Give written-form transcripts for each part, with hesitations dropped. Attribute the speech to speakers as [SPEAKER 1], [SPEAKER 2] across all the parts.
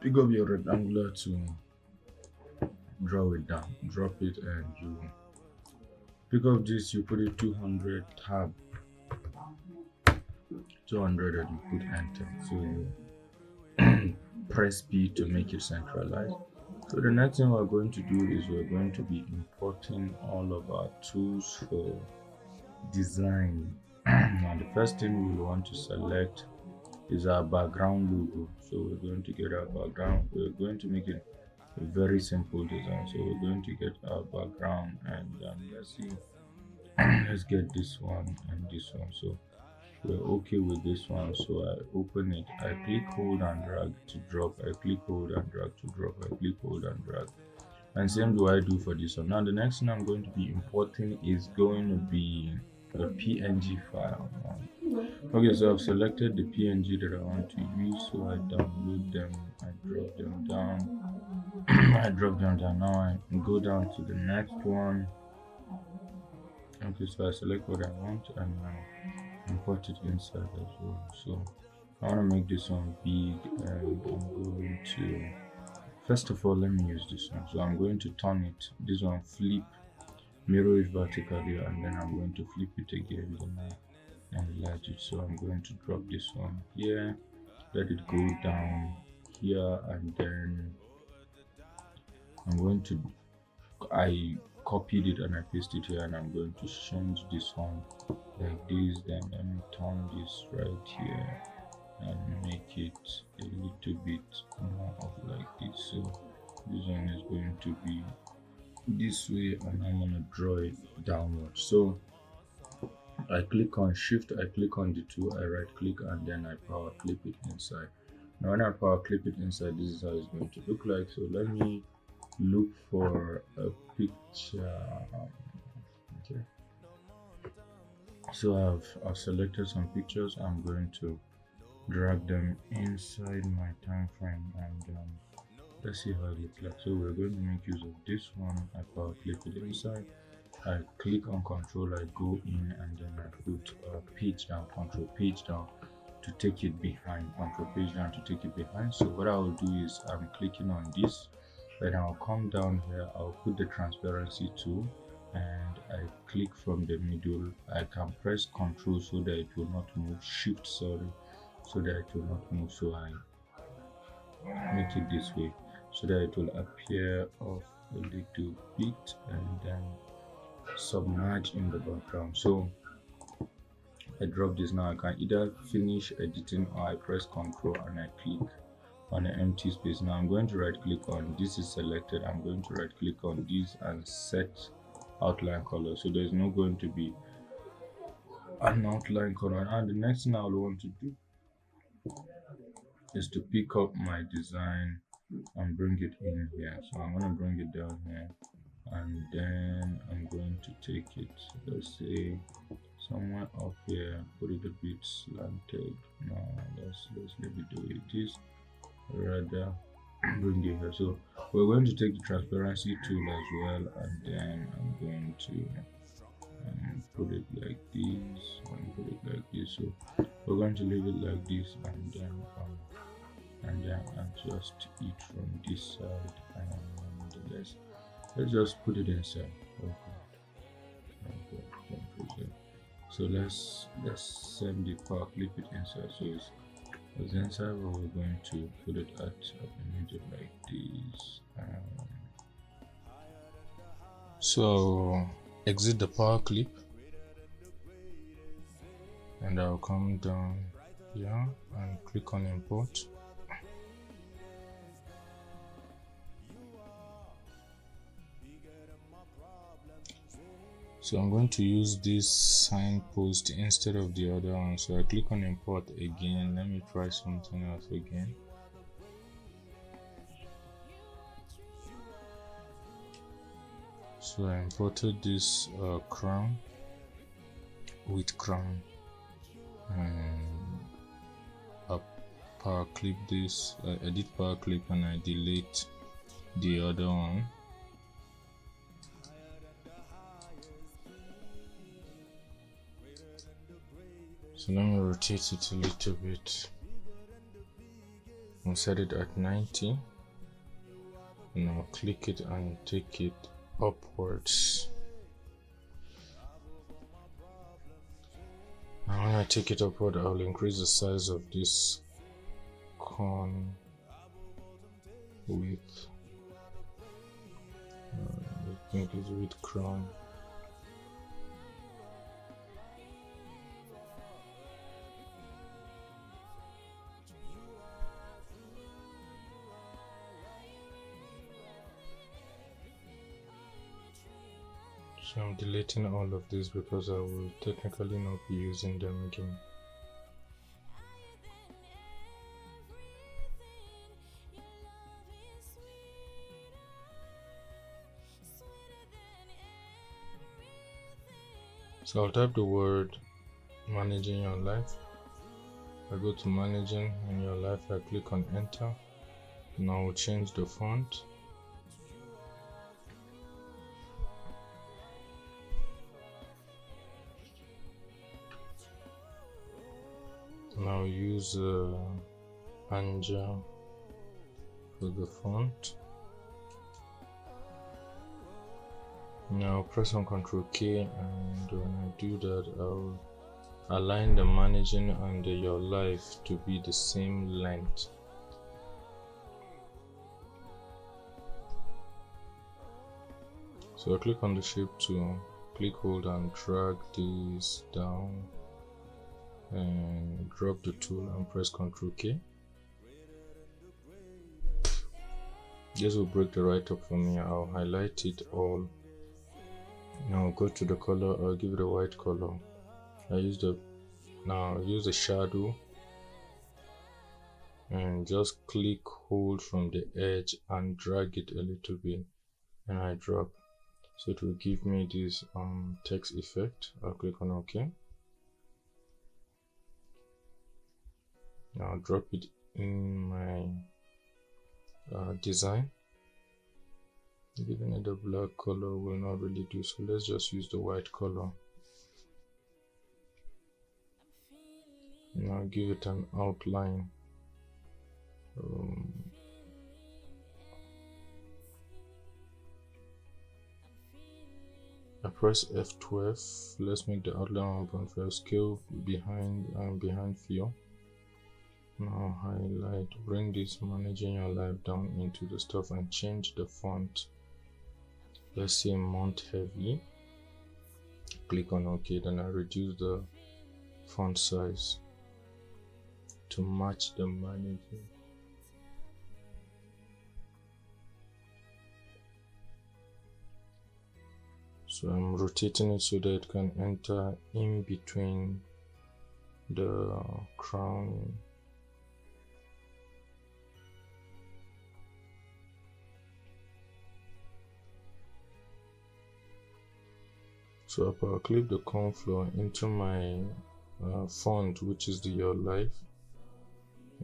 [SPEAKER 1] pick up your rectangular to draw it down, drop it, and you pick up this, you put it 200, tab 200, and you put enter. So you press B to make it centralized. So the next thing we're going to do is we're going to be importing all of our tools for design. Now the first thing we'll want to select is our background logo. So we're going to get our background. We're going to make it a very simple design. So we're going to get our background, and let's see. Let's get this one and this one. So we're okay with this one. So I open it. I click, hold, and drag to drop. I click, hold, and drag to drop. I click, hold, and drag. And same do I do for this one. Now the next thing I'm going to be importing is going to be a PNG file. Okay, so I've selected the PNG that I want to use. So I download them. I drop them down. I drop them down. Now I go down to the next one. Okay, so I select what I want and I import it inside as well. So I want to make this one big, and I'm going to, first of all, let me use this one. So I'm going to turn it, this one, flip, mirror it vertically, and then I'm going to flip it again and enlarge it. So I'm going to drop this one here, let it go down here, and then I'm going to, I copied it and I pasted it here, and I'm going to change this one like this. Then let me turn this right here and make it a little bit more of like this. So this one is going to be this way, and I'm going to draw it downward. So I click on shift, I click on the two, I right click, and then I power clip it inside. Now when I power clip it inside, this is how it's going to look like. So let me look for a picture. Okay, so I've selected some pictures. I'm going to drag them inside my time frame, and let's see how it looks like. So we're going to make use of this one. I power click it inside, I click on control, I go in, and then I put page down, control page down to take it behind, control page down to take it behind. So what I will do is I'm clicking on this, then I'll come down here, I'll put the transparency tool, and I click from the middle. I can press control so that it will not move, shift, sorry, so that it will not move. So I make it this way so that it will appear off a little bit and then submerge in the background. So I drop this. Now I can either finish editing or I press control and I click on an empty space. Now I'm going to right click on this, is selected. I'm going to right click on this and set outline color, so there's no going to be an outline color. And the next thing I'll want to do is to pick up my design and bring it in here. So I'm going to bring it down here, and then I'm going to take it, let's say somewhere up here, put it a bit slanted. Now let's leave it the way it is, rather bring it here. So we're going to take the transparency tool as well, and then I'm going to put it like this and put it like this. So we're going to leave it like this, and then adjust it from this side, and let's just put it inside. Okay. So let's send the power clip it inside. So it's inside, but we're going to put it at a middle like this. So exit the power clip, and I'll come down here and click on import. So I'm going to use this signpost instead of the other one. So I click on import again. Let me try something else again. So I imported this crown with crown, and I power clip this, I edit power clip, and I delete the other one. So let me rotate it a little bit. I'll set it at 90. And I'll click it and take it upwards. And when I take it upward, I'll increase the size of this con width. I think it's with crown. So I'm deleting all of this because I will technically not be using them again. So I'll type the word managing your life. I go to managing in your life, I click on enter. Now I will change the font. Now use Anja for the font. Now press on Ctrl K, and when I do that, I'll align the managing and your life to be the same length. So I click on the shape tool, click, hold and drag this down and drop the tool and press Ctrl K. This will break the write up for me. I'll highlight it all. Now go to the color, I'll give it a white color. Use the shadow and just click, hold from the edge and drag it a little bit, and I drop. So it will give me this text effect. I'll click on OK. Now I'll drop it in my design. Giving it a black color will not really do, so let's just use the white color. Now give it an outline. I press F12. Let's make the outline 1.5 scale behind fill. Now highlight, bring this managing your life down into the stuff and change the font. Let's say Mount Heavy. Click on OK, then I reduce the font size to match the managing. So I'm rotating it so that it can enter in between the crown. So I'll clip the corn floor into my font, which is the Your Life.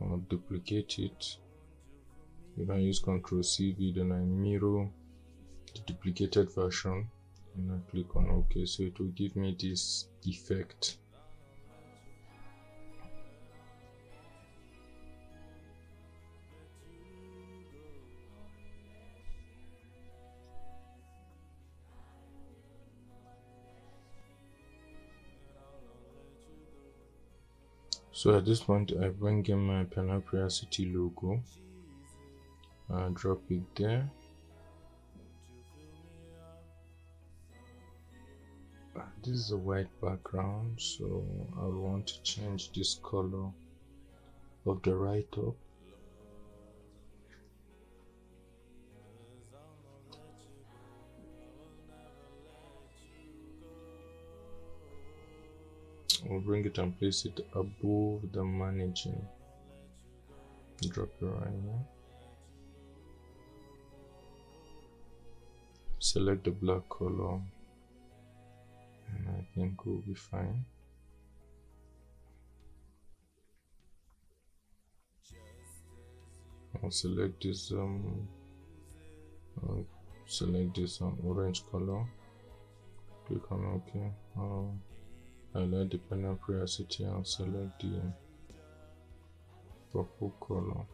[SPEAKER 1] I'll duplicate it. You can use Ctrl+CV, then I mirror the duplicated version and I click on OK. So it will give me this effect. So at this point, I bring in my Panoplia City logo. I drop it there. This is a white background, so I want to change this color of the write-up. We'll bring it and place it above the managing. Drop it right here. Select the black color, and I think we'll be fine. I'll select this orange color. Click on OK. Highlight the Panoplia City and select the purple color.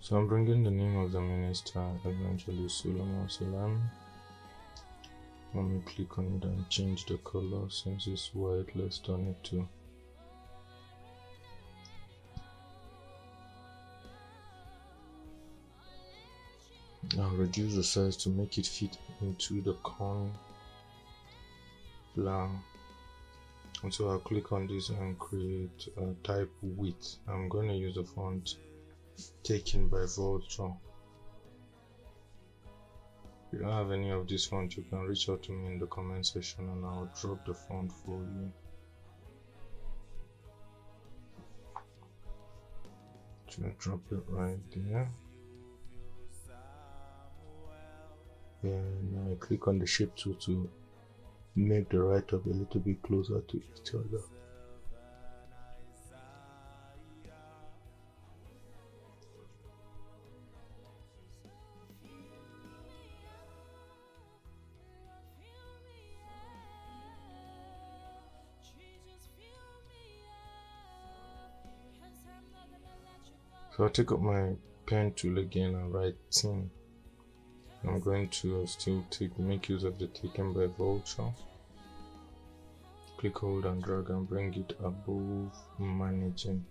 [SPEAKER 1] So I'm bringing the name of the minister, eventually Solomon Salam. Let me click on it and change the color. Since it's white, let's turn it to I'll reduce the size to make it fit into the corn flower. And so I'll click on this and create a type width. I'm going to use a font taken by Vulture. If you don't have any of this font, you can reach out to me in the comment section and I'll drop the font for you. So I drop it right there. And I click on the shape tool to make the write-up a little bit closer to each other. So I'll take up my pen tool again and write team. I'm going to still make use of the taken by Vulture. Click, hold and drag and bring it above managing.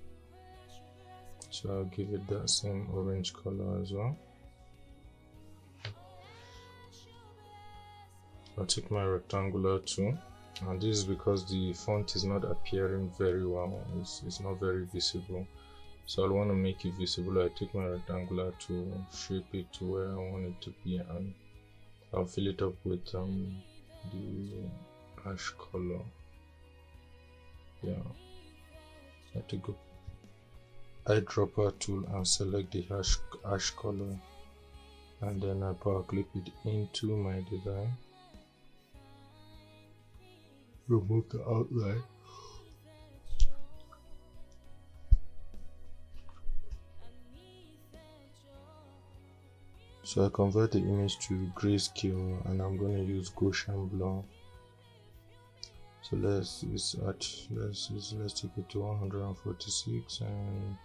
[SPEAKER 1] So I'll give it that same orange color as well. I'll take my rectangular tool, and this is because the font is not appearing very well. It's not very visible. So I want to make it visible. I take my rectangular to shape it to where I want it to be, and I'll fill it up with the ash color. Yeah, I take a eyedropper tool and select the ash color, and then I power clip it into my design. Remove the outline. So I convert the image to grayscale and I'm going to use Gaussian blur. So let's take it to 146 and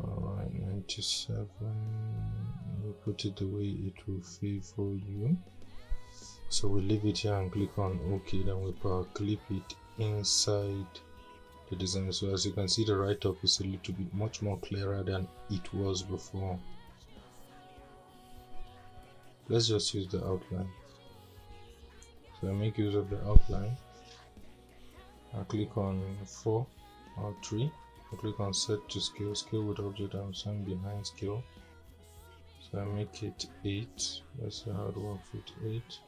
[SPEAKER 1] alright, 97. We put it the way it will favor you. So we leave it here and click on OK, then we power clip it inside the design. So as you can see, the write-up is a little bit much more clearer than it was before. Let's just use the outline. So I make use of the outline. I click on 4 or 3. I click on set to scale, scale with object and sign behind scale. So I make it 8. Let's see how it works with 8.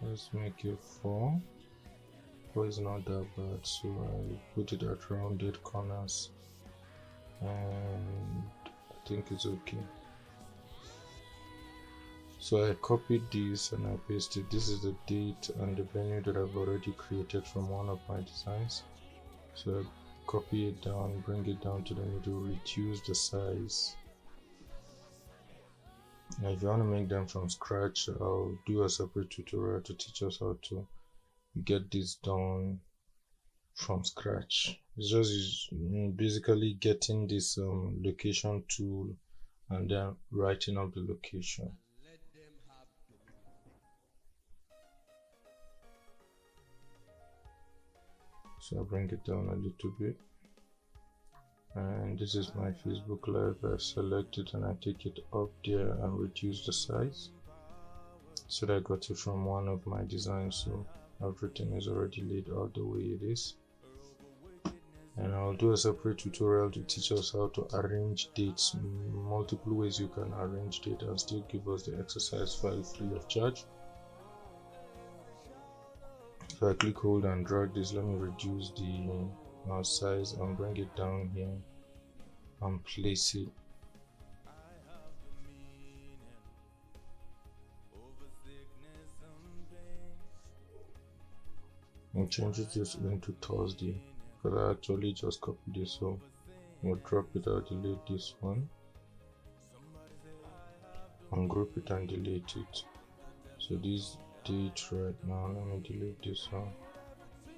[SPEAKER 1] Let's make it 4. 4 is not that bad, so I put it at rounded corners and I think it's okay. So I copied this and I pasted. This is the date and the venue that I've already created from one of my designs. So I copy it down, bring it down to the middle, reduce the size. Now if you want to make them from scratch, I'll do a separate tutorial to teach us how to get this done from scratch. It's just basically getting this location tool and then writing up the location. So I bring it down a little bit, and this is my Facebook Live. I select it and I take it up there and reduce the size so that I got it from one of my designs, so everything is already laid out the way it is. And I'll do a separate tutorial to teach us how to arrange dates, multiple ways you can arrange date and still give us the exercise file free of charge. So I click, hold and drag this. Let me reduce the mouse size and bring it down here and place it. And change it just into Thursday because I actually just copied this, so we'll drop it. I'll delete this one and group it and delete it. So this date right now, let me delete this one.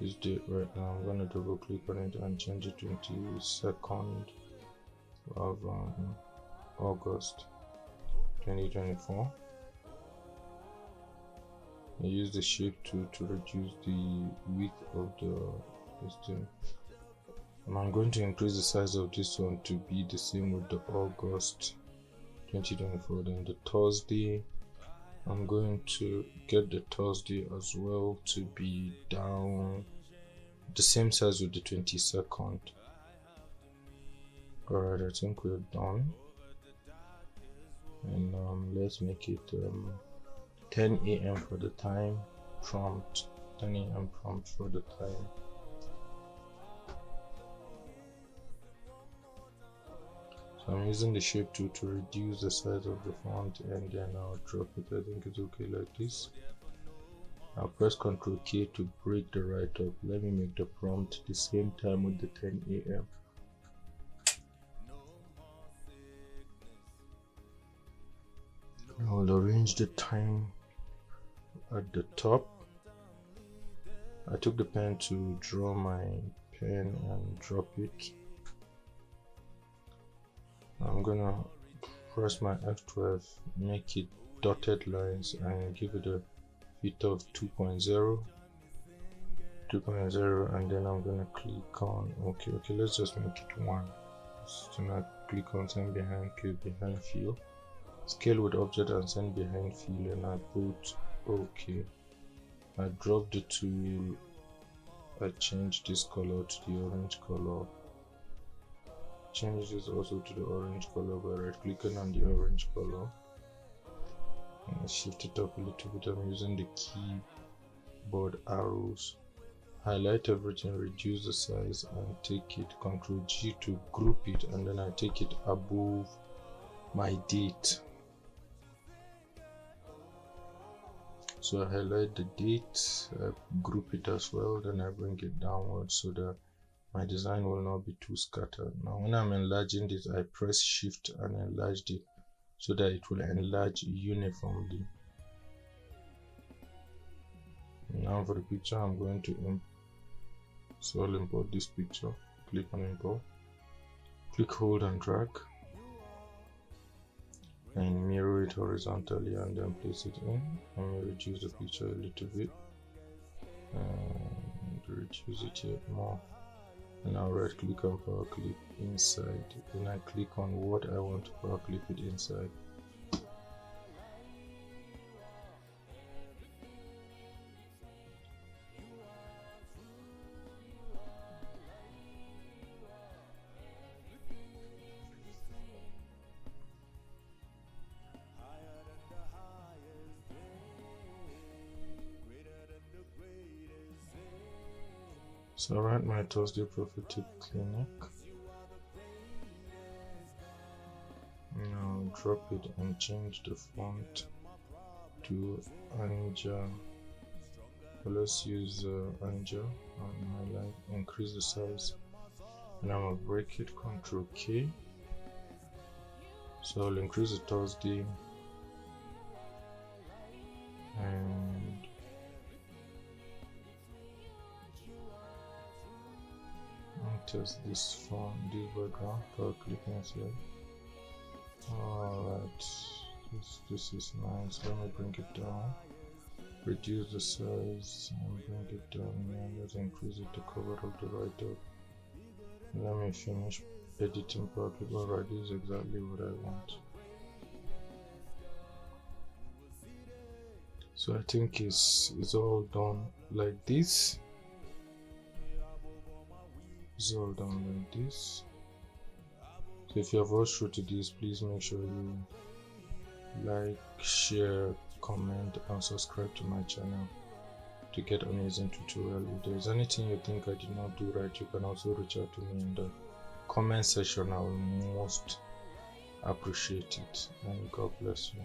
[SPEAKER 1] This date right now, I'm going to double click on it and change it into 2nd of August 2024. I use the shape tool to reduce the width of this thing. And I'm going to increase the size of this one to be the same with the August 2024. Then the Thursday, I'm going to get the Thursday as well to be down the same size with the 22nd. Alright, I think we're done. And let's make it 10 a.m. for the time prompt. 10 a.m. prompt for the time. So I'm using the shape tool to reduce the size of the font, and then I'll drop it. I think it's okay like this. I'll press Ctrl K to break the write up. Let me make the prompt the same time with the 10 a.m. I'll arrange the time at the top. I took the pen to draw my pen and drop it. I'm gonna press my F12, make it dotted lines, and give it a width of 2.0, and then I'm gonna click on okay, let's just make it 1. So now click on send behind, click behind fill, scale with object and send behind fill, and I put okay. I drop the tool, I change this color to the orange color, change this also to the orange color by right clicking on the orange color, and I shift it up a little bit. I'm using the keyboard arrows, highlight everything, reduce the size, and take it Ctrl G to group it, and then I take it above my date. So I highlight the date, I group it as well, then I bring it downwards so that my design will not be too scattered. Now when I'm enlarging this, I press shift and enlarge it so that it will enlarge uniformly. Now for the picture, I'm going to I'll import this picture. Click on import, click hold and drag, and mirror it horizontally, and then place it in. Let me reduce the picture a little bit and reduce it yet more. And I'll right click on power clip inside, then I click on what I want to power clip it inside. So I write my Thursday Prophetic Clinic. Now drop it and change the font to Anja. Let's use Anja and highlight, increase the size, and I'm gonna break it Ctrl K. So I'll increase the Thursday and test this font, this background, power click inside. Alright, this is nice. Let me bring it down, reduce the size and bring it down. Now let's increase it to cover up the write up. Let me finish editing power click. Alright, this is exactly what I want. So I think it's all done like this. It's all done like this. So if you have watched through to this, please make sure you like, share, comment, and subscribe to my channel to get amazing tutorial. If there is anything you think I did not do right, you can also reach out to me in the comment section. I will most appreciate it, and God bless you.